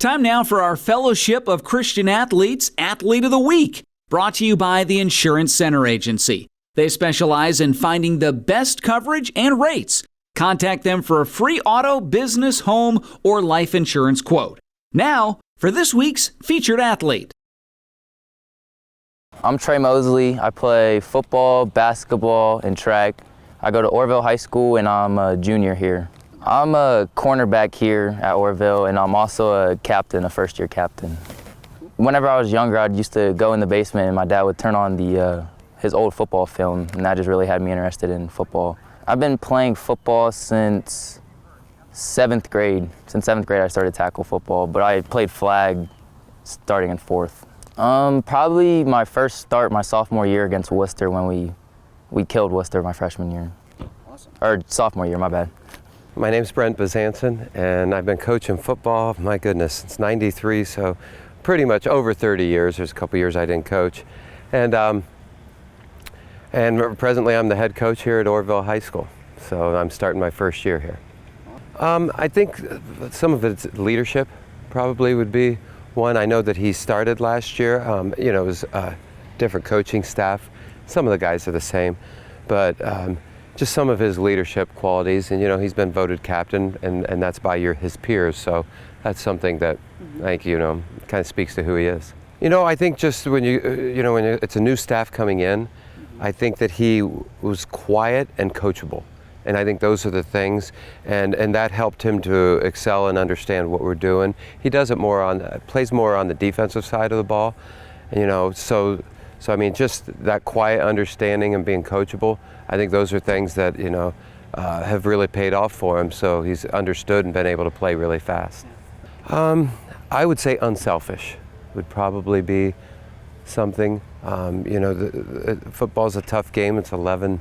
Time now for our Fellowship of Christian Athletes Athlete of the Week, brought to you by the Insurance Center Agency. They specialize in finding the best coverage and rates. Contact them for a free auto, business, home, or life insurance quote. Now, for this week's featured athlete. I'm Trey Mosley. I play football, basketball, and track. I go to Orrville High School, and I'm a junior here. I'm a cornerback here at Orrville, and I'm also a captain, a first-year captain. Whenever I was younger, I used to go in the basement, and my dad would turn on his old football film, and that just really had me interested in football. I've been playing football since 7th grade. Since 7th grade, I started tackle football, but I played flag starting in 4th. Probably my first start my sophomore year against Worcester when we killed Worcester my freshman year. Awesome. Or sophomore year, my bad. My name's Brent Bazanson, and I've been coaching football, my goodness, since '93, so pretty much over 30 years. There's a couple years I didn't coach. And presently I'm the head coach here at Orrville High School, so I'm starting my first year here. I think some of it's leadership probably would be one. I know that he started last year. It was different coaching staff. Some of the guys are the same, but just some of his leadership qualities. And he's been voted captain, and that's by his peers. So that's something that I think kind of speaks to who he is. I think just when it's a new staff coming in, I think that he was quiet and coachable. And I think those are the things, and that helped him to excel and understand what we're doing. He does it plays more on the defensive side of the ball, so I mean, just that quiet understanding and being coachable, I think those are things that, have really paid off for him. So he's understood and been able to play really fast. I would say unselfish would probably be something. Football's a tough game. It's 11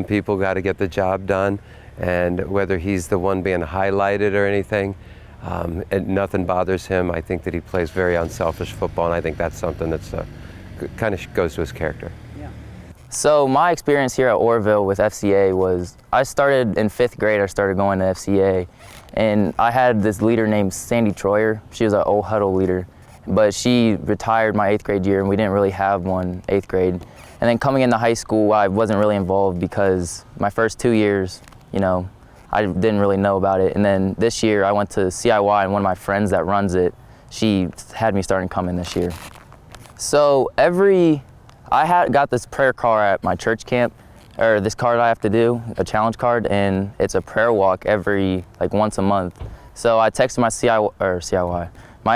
people got to get the job done, and whether he's the one being highlighted or anything, and nothing bothers him. I think that he plays very unselfish football, and I think that's something that's kind of goes to his character. Yeah. So my experience here at Orrville with FCA was, I started in 5th grade. I started going to FCA, and I had this leader named Sandy Troyer. She was an old huddle leader, but she retired my 8th grade year, and we didn't really have one 8th grade. And then coming into high school, I wasn't really involved because my first 2 years, I didn't really know about it. And then this year I went to CIY, and one of my friends that runs it, she had me starting coming this year. So I got this prayer card at my church camp, or this card I have to do, a challenge card, and it's a prayer walk once a month. So I texted my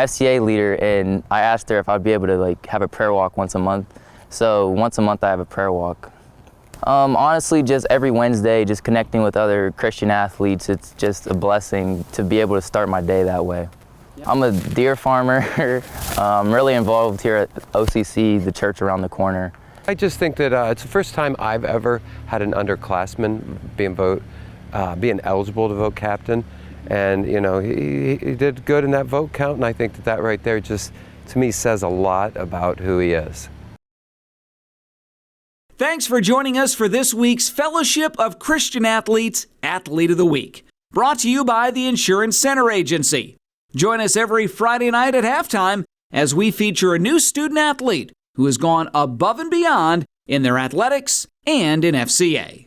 FCA leader, and I asked her if I'd be able to have a prayer walk once a month. So once a month I have a prayer walk. Honestly, just every Wednesday, just connecting with other Christian athletes, it's just a blessing to be able to start my day that way. Yeah. I'm a deer farmer. I'm really involved here at OCC, the church around the corner. I just think that it's the first time I've ever had an underclassman being eligible to vote captain. And he did good in that vote count, and I think that right there just, to me, says a lot about who he is. Thanks for joining us for this week's Fellowship of Christian Athletes Athlete of the Week, brought to you by the Insurance Center Agency. Join us every Friday night at halftime as we feature a new student athlete who has gone above and beyond in their athletics and in FCA.